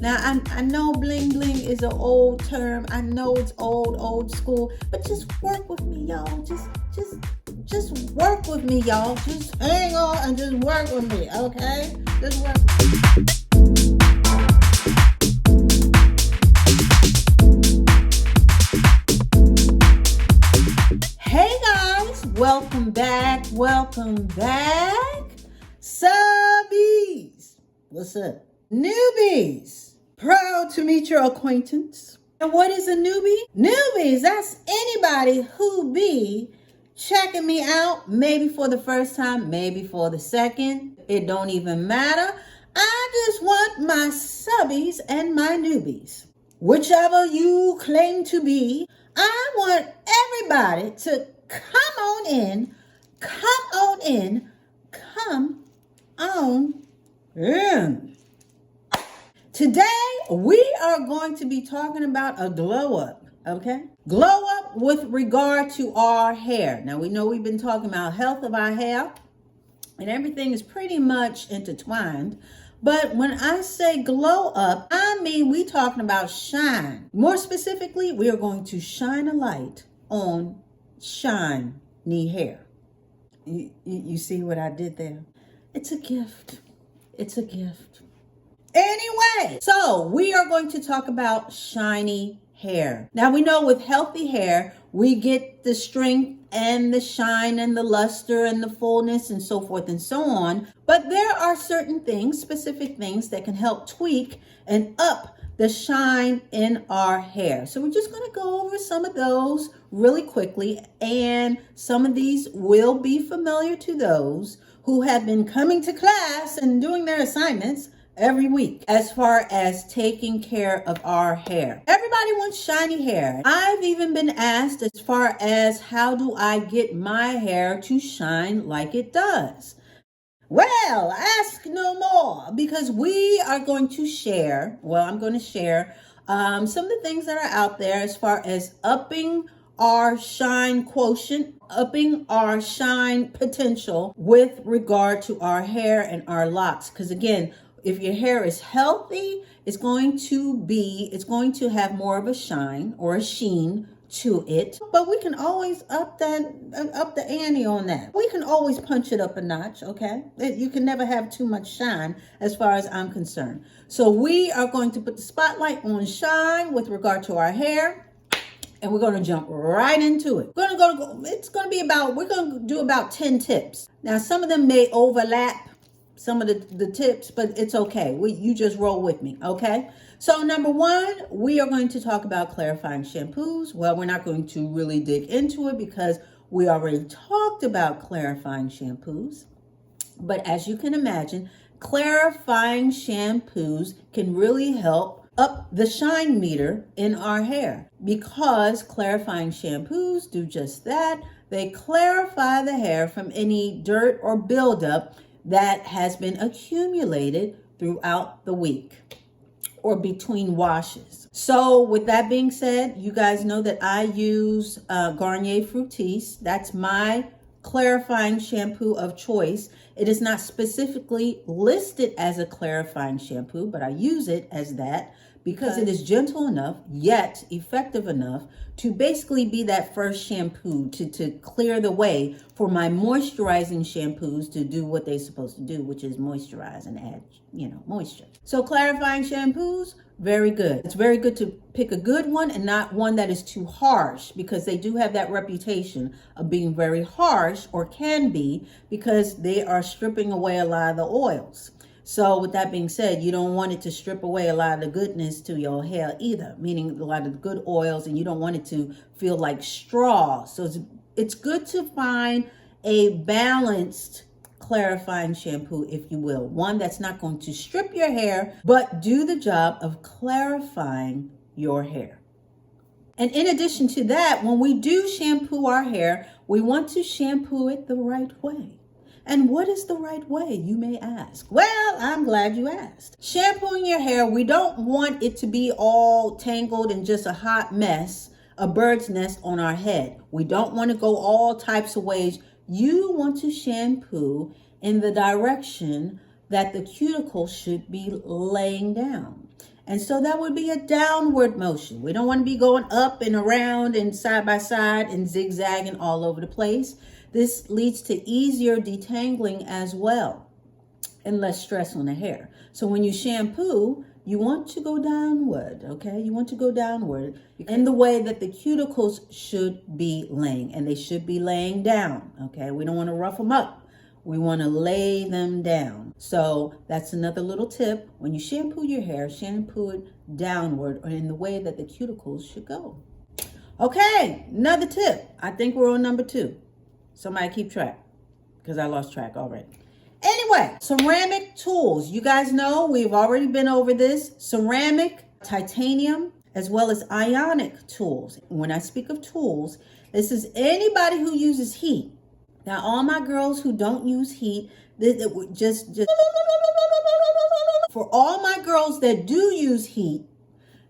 Now, I know bling bling is an old term. I know it's old school, but just work with me, y'all. Just work with me, y'all. Just hang on and just work with me, okay? Just work. Hey guys, welcome back. Subbies, what's up? Newbies, proud to meet your acquaintance. And what is a newbie? Newbies, that's anybody who be checking me out, maybe for the first time, maybe for the second. It don't even matter. I just want my subbies and my newbies, whichever you claim to be. I want everybody to come on in. Today, we are going to be talking about a glow up, okay? Glow up with regard to our hair. Now, we know we've been talking about health of our hair, and everything is pretty much intertwined. But when I say glow up, I mean we talking about shine. More specifically, we are going to shine a light on shiny hair. You see what I did there? It's a gift. It's a gift. Anyway, so we are going to talk about shiny hair. Now we know with healthy hair, we get the strength and the shine and the luster and the fullness and so forth and so on. But there are certain things, specific things that can help tweak and up the shine in our hair. So we're just going to go over some of those really quickly. And some of these will be familiar to those who have been coming to class and doing their assignments every week as far as taking care of our hair. Everybody wants shiny hair. I've even been asked as far as how do I get my hair to shine like it does? Well, ask no more, because we are going to share, I'm going to share some of the things that are out there as far as upping our shine quotient, upping our shine potential with regard to our hair and our locks. Because again, if your hair is healthy, it's going to have more of a shine or a sheen to it. But we can always up the ante on that. We can always punch it up a notch, okay? You can never have too much shine as far as I'm concerned. So we are going to put the spotlight on shine with regard to our hair. And we're going to jump right into it. We're going to do about 10 tips. Now, some of them may overlap some of the tips, but it's okay. You just roll with me, okay? So number one, we are going to talk about clarifying shampoos. Well, we're not going to really dig into it because we already talked about clarifying shampoos. But as you can imagine, clarifying shampoos can really help up the shine meter in our hair, because clarifying shampoos do just that. They clarify the hair from any dirt or buildup that has been accumulated throughout the week or between washes. So with that being said, you guys know that I use Garnier Fructis. That's my clarifying shampoo of choice. It is not specifically listed as a clarifying shampoo, but I use it as that because it is gentle enough yet effective enough to basically be that first shampoo to clear the way for my moisturizing shampoos to do what they're supposed to do, which is moisturize and add, moisture. So clarifying shampoos, very good. It's very good to pick a good one and not one that is too harsh, because they do have that reputation of being very harsh, or can be, because they are stripping away a lot of the oils. So with that being said, you don't want it to strip away a lot of the goodness to your hair either, meaning a lot of the good oils, and you don't want it to feel like straw. So it's good to find a balanced clarifying shampoo, if you will. One that's not going to strip your hair, but do the job of clarifying your hair. And in addition to that, when we do shampoo our hair, we want to shampoo it the right way. And what is the right way, you may ask? Well, I'm glad you asked. Shampooing your hair, we don't want it to be all tangled and just a hot mess, a bird's nest on our head. We don't want to go all types of ways. You want to shampoo in the direction that the cuticle should be laying down. And so that would be a downward motion. We don't want to be going up and around and side by side and zigzagging all over the place. This leads to easier detangling as well and less stress on the hair. So when you shampoo, you want to go downward, okay? You want to go downward in the way that the cuticles should be laying, and they should be laying down, okay? We don't want to rough them up. We want to lay them down. So that's another little tip. When you shampoo your hair, shampoo it downward or in the way that the cuticles should go. Okay, another tip. I think we're on number 2. Somebody keep track because I lost track already. Anyway, ceramic tools. You guys know we've already been over this. Ceramic, titanium, as well as ionic tools. When I speak of tools, this is anybody who uses heat. Now, all my girls who don't use heat, just for all my girls that do use heat,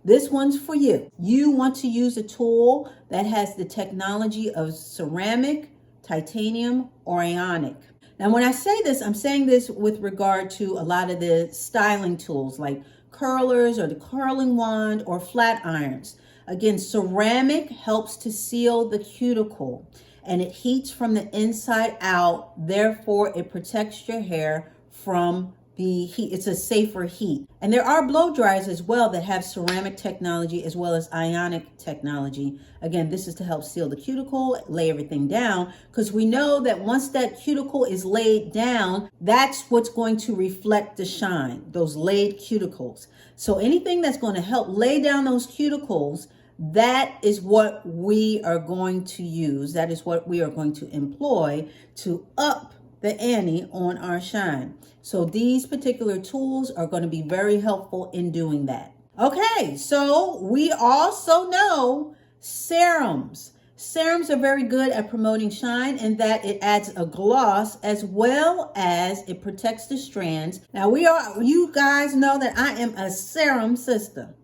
this one's for you. You want to use a tool that has the technology of ceramic, titanium, or ionic. Now, when I say this, I'm saying this with regard to a lot of the styling tools like curlers or the curling wand or flat irons. Again, ceramic helps to seal the cuticle and it heats from the inside out. Therefore, it protects your hair from the heat. It's a safer heat. And there are blow dryers as well that have ceramic technology as well as ionic technology. Again, this is to help seal the cuticle, lay everything down, because we know that once that cuticle is laid down, that's what's going to reflect the shine, those laid cuticles. So anything that's going to help lay down those cuticles, that is what we are going to use. That is what we are going to employ to up the ante on our shine. So these particular tools are going to be very helpful in doing that. Okay, so we also know serums. Serums are very good at promoting shine in that it adds a gloss as well as it protects the strands. Now you guys know that I am a serum sister.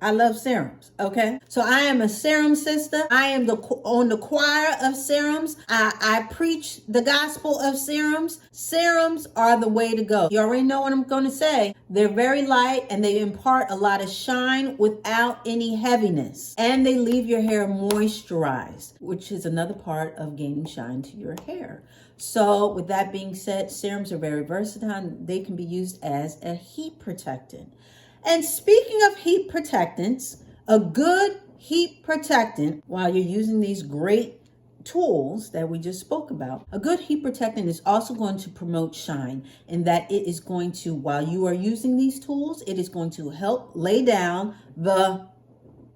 I love serums, okay? So I am a serum sister. I am on the choir of serums. I preach the gospel of serums. Serums are the way to go. You already know what I'm going to say. They're very light and they impart a lot of shine without any heaviness. And they leave your hair moisturized, which is another part of gaining shine to your hair. So with that being said, serums are very versatile. They can be used as a heat protectant. And speaking of heat protectants, a good heat protectant, while you're using these great tools that we just spoke about, a good heat protectant is also going to promote shine in that it is going to, while you are using these tools, it is going to help lay down the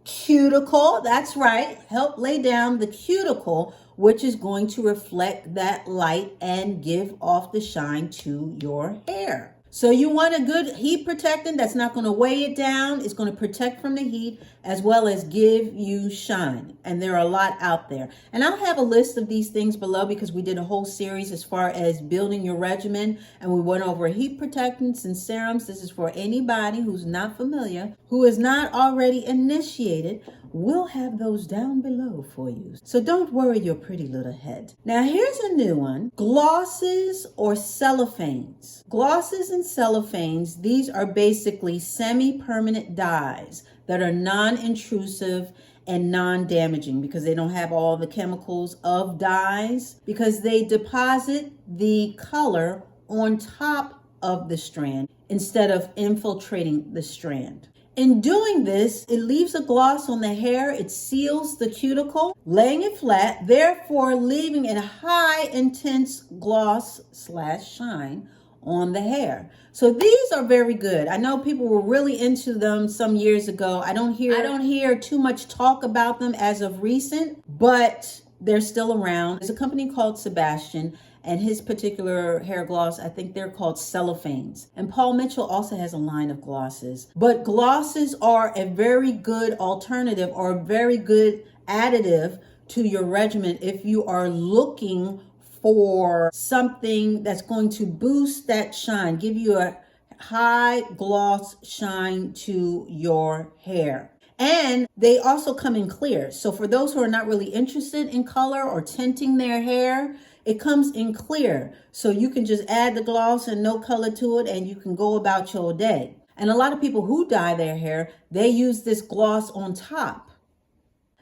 cuticle. That's right, help lay down the cuticle, which is going to reflect that light and give off the shine to your hair. So you want a good heat protectant that's not going to weigh it down. It's going to protect from the heat as well as give you shine. And there are a lot out there. And I'll have a list of these things below because we did a whole series as far as building your regimen. And we went over heat protectants and serums. This is for anybody who's not familiar, who is not already initiated. We'll have those down below for you. So don't worry your pretty little head. Now here's a new one. Glosses or cellophanes. Glosses and cellophanes, these are basically semi-permanent dyes that are non-intrusive and non-damaging because they don't have all the chemicals of dyes, because they deposit the color on top of the strand instead of infiltrating the strand. In doing this, it leaves a gloss on the hair. It seals the cuticle, laying it flat, therefore leaving a high intense gloss / shine on the hair. So these are very good. I know people were really into them some years ago. I don't hear too much talk about them as of recent, but they're still around. There's a company called Sebastian, and his particular hair gloss, I think they're called cellophanes. And Paul Mitchell also has a line of glosses. But glosses are a very good alternative or a very good additive to your regimen if you are looking for something that's going to boost that shine, give you a high gloss shine to your hair. And they also come in clear. So for those who are not really interested in color or tinting their hair, it comes in clear. So you can just add the gloss and no color to it and you can go about your day. And a lot of people who dye their hair, they use this gloss on top,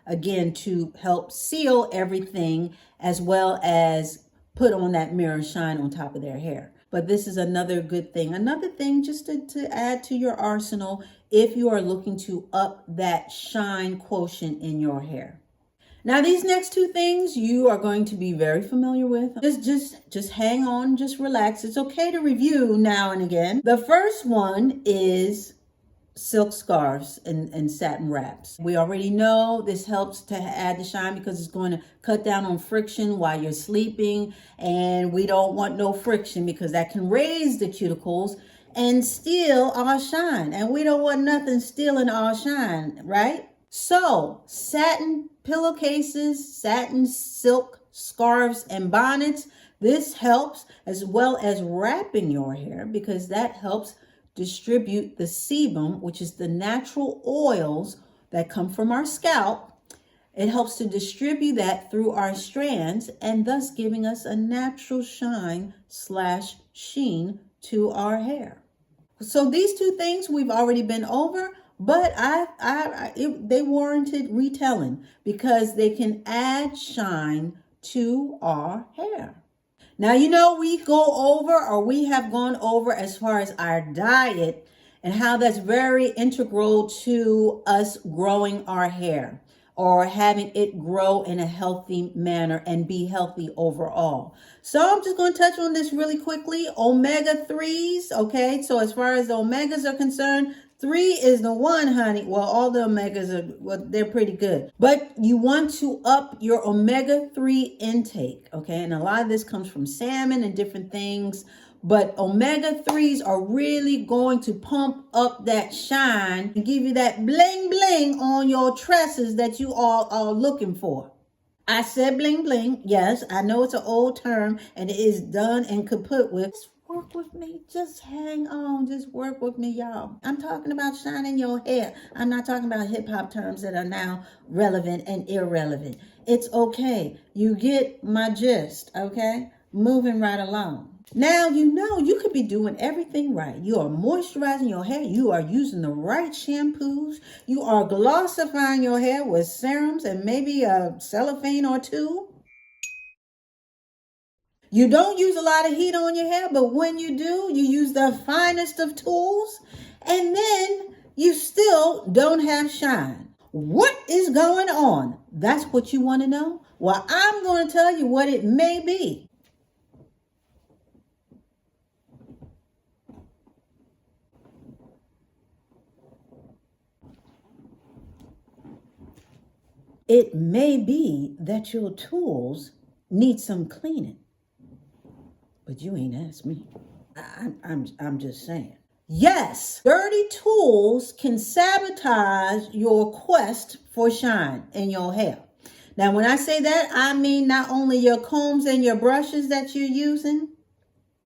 again, to help seal everything as well as put on that mirror shine on top of their hair. But this is another good thing. Another thing just to add to your arsenal if you are looking to up that shine quotient in your hair. Now, these next two things you are going to be very familiar with. Just hang on, just relax. It's okay to review now and again. The first one is silk scarves and satin wraps. We already know this helps to add the shine because it's going to cut down on friction while you're sleeping, and we don't want no friction because that can raise the cuticles and steal our shine, and we don't want nothing stealing our shine, right? So satin pillowcases, satin silk scarves and bonnets, this helps, as well as wrapping your hair, because that helps distribute the sebum, which is the natural oils that come from our scalp. It helps to distribute that through our strands and thus giving us a natural shine / sheen to our hair. So these two things we've already been over, but they warranted retelling because they can add shine to our hair. Now, you know, we have gone over as far as our diet and how that's very integral to us growing our hair or having it grow in a healthy manner and be healthy overall. So I'm just going to touch on this really quickly. Omega-3s, okay? So as far as the omegas are concerned, 3 is the one, honey. Well, all the omegas they're pretty good. But you want to up your omega-3 intake, okay? And a lot of this comes from salmon and different things. But omega-3s are really going to pump up that shine and give you that bling bling on your tresses that you all are looking for. I said bling bling. Yes, I know it's an old term and it is done and kaput with. Just work with me. Just hang on. Just work with me, y'all. I'm talking about shining your hair. I'm not talking about hip hop terms that are now relevant and irrelevant. It's okay. You get my gist, okay? Moving right along. Now, you know, you could be doing everything right. You are moisturizing your hair. You are using the right shampoos. You are glossifying your hair with serums and maybe a cellophane or two. You don't use a lot of heat on your hair, but when you do, you use the finest of tools, and then you still don't have shine. What is going on? That's what you want to know? Well, I'm going to tell you what it may be. It may be that your tools need some cleaning, but you ain't asked me. I'm just saying. Yes, dirty tools can sabotage your quest for shine in your hair. Now, when I say that, I mean not only your combs and your brushes that you're using,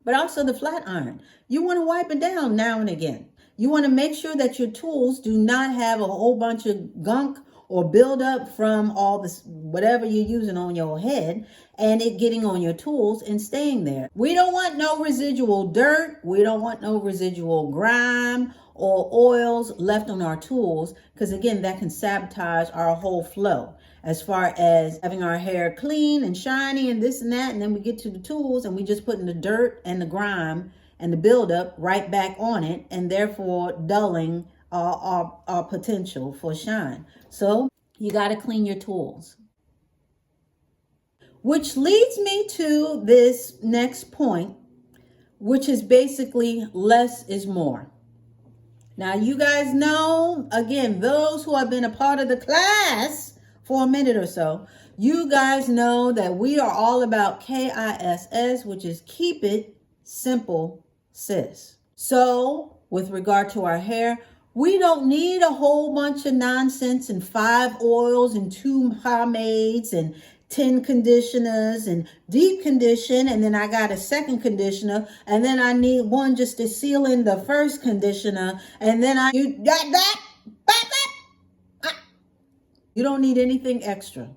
but also the flat iron. You want to wipe it down now and again. You want to make sure that your tools do not have a whole bunch of gunk or build up from all this, whatever you're using on your head, and it getting on your tools and staying there. We don't want no residual dirt. We don't want no residual grime or oils left on our tools, because again, that can sabotage our whole flow as far as having our hair clean and shiny and this and that. And then we get to the tools and we just putting the dirt and the grime and the buildup right back on it, and therefore dulling our potential for shine. So you got to clean your tools. Which leads me to this next point, which is basically less is more. Now, you guys know, again, those who have been a part of the class for a minute or so, you guys know that we are all about KISS, which is keep it simple, sis. So with regard to our hair, we don't need a whole bunch of nonsense and 5 oils and 2 pomades and 10 conditioners and deep condition, and then I got a second conditioner, and then I need one just to seal in the first conditioner, and then you don't need anything extra.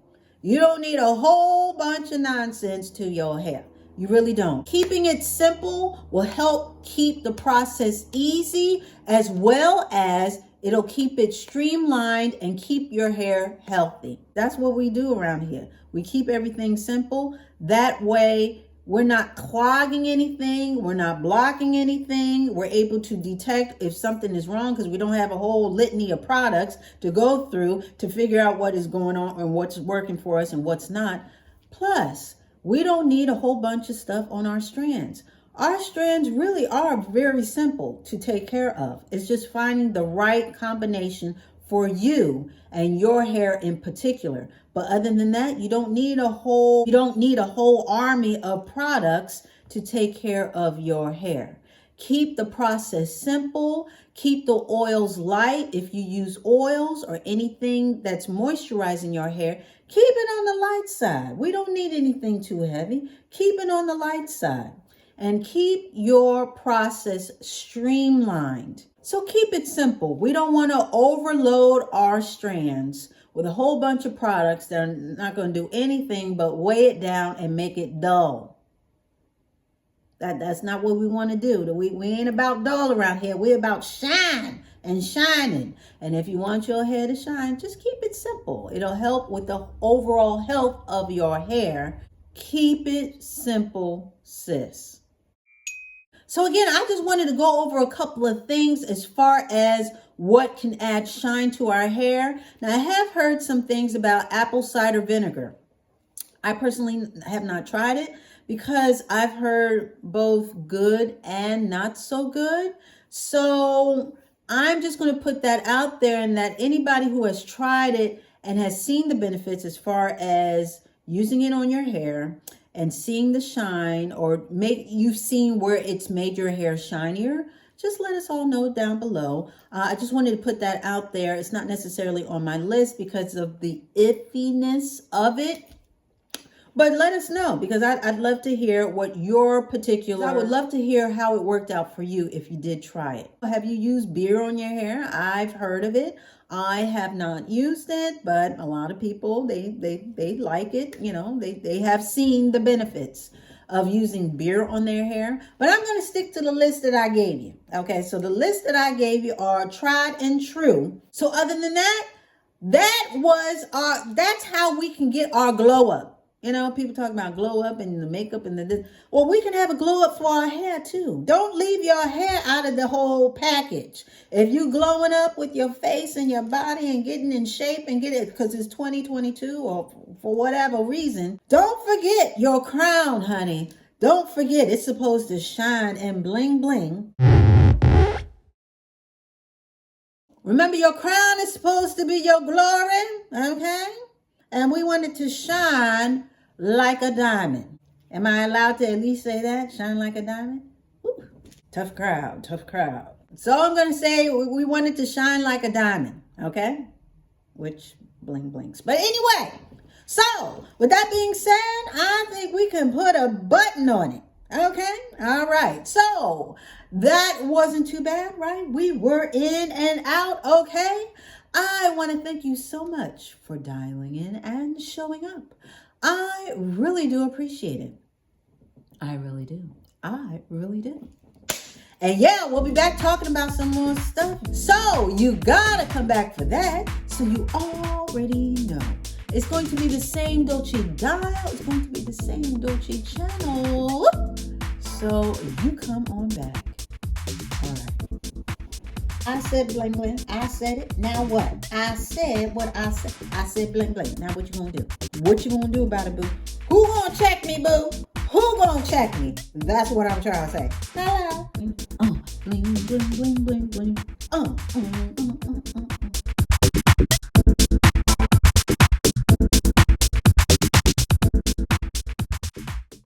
You don't need a whole bunch of nonsense to your hair. You really don't. Keeping it simple will help keep the process easy, as well as it'll keep it streamlined and keep your hair healthy. That's what we do around here. We keep everything simple. That way, we're not clogging anything. We're not blocking anything. We're able to detect if something is wrong because we don't have a whole litany of products to go through to figure out what is going on and what's working for us and what's not. Plus, we don't need a whole bunch of stuff on our strands. Our strands really are very simple to take care of. It's just finding the right combination for you and your hair in particular. But other than that, you don't need a whole army of products to take care of your hair. Keep the process simple. Keep the oils light. If you use oils or anything that's moisturizing your hair, keep it on the light side. We don't need anything too heavy. Keep it on the light side. And keep your process streamlined. So keep it simple. We don't want to overload our strands with a whole bunch of products that are not going to do anything but weigh it down and make it dull. That's not what we want to do. We ain't about dull around here. We're about shine and shining. And if you want your hair to shine, just keep it simple. It'll help with the overall health of your hair. Keep it simple, sis. So again, I just wanted to go over a couple of things as far as what can add shine to our hair. Now, I have heard some things about apple cider vinegar. I personally have not tried it because I've heard both good and not so good. So I'm just going to put that out there, and that anybody who has tried it and has seen the benefits as far as using it on your hair and seeing the shine, or you've seen where it's made your hair shinier, just let us all know down below. I just wanted to put that out there. It's not necessarily on my list because of the iffiness of it. But let us know, because I'd love to hear what your particular... I would love to hear how it worked out for you if you did try it. Have you used beer on your hair? I've heard of it. I have not used it, but a lot of people, they like it. You know, they have seen the benefits of using beer on their hair. But I'm going to stick to the list that I gave you. Okay, so the list that I gave you are tried and true. So other than that, that's how we can get our glow up. You know, people talk about glow up and the makeup and the... Well, we can have a glow up for our hair too. Don't leave your hair out of the whole package. If you glowing up with your face and your body and getting in shape and get it because it's 2022 or for whatever reason, don't forget your crown, honey. Don't forget, it's supposed to shine and bling bling. Remember, your crown is supposed to be your glory, okay? And we want it to shine like a diamond. Am I allowed to at least say that? Shine like a diamond? Woo. Tough crowd, tough crowd. So I'm going to say we want it to shine like a diamond, okay? Which bling blings. But anyway, so with that being said, I think we can put a button on it. Okay? All right. So that wasn't too bad, right? We were in and out, okay? I want to thank you so much for dialing in and showing up. I really do appreciate it. I really do. I really do. And yeah, we'll be back talking about some more stuff. So you gotta come back for that. So you already know. It's going to be the same Dolce dial. It's going to be the same Dolce channel. So you come on back. All right. I said bling bling. I said it. Now what? I said what I said. I said bling bling. Now what you gonna do? What you gonna do about it, boo? Who gonna check me, boo? Who gonna check me? That's what I'm trying to say. Hello. Bling bling bling bling bling.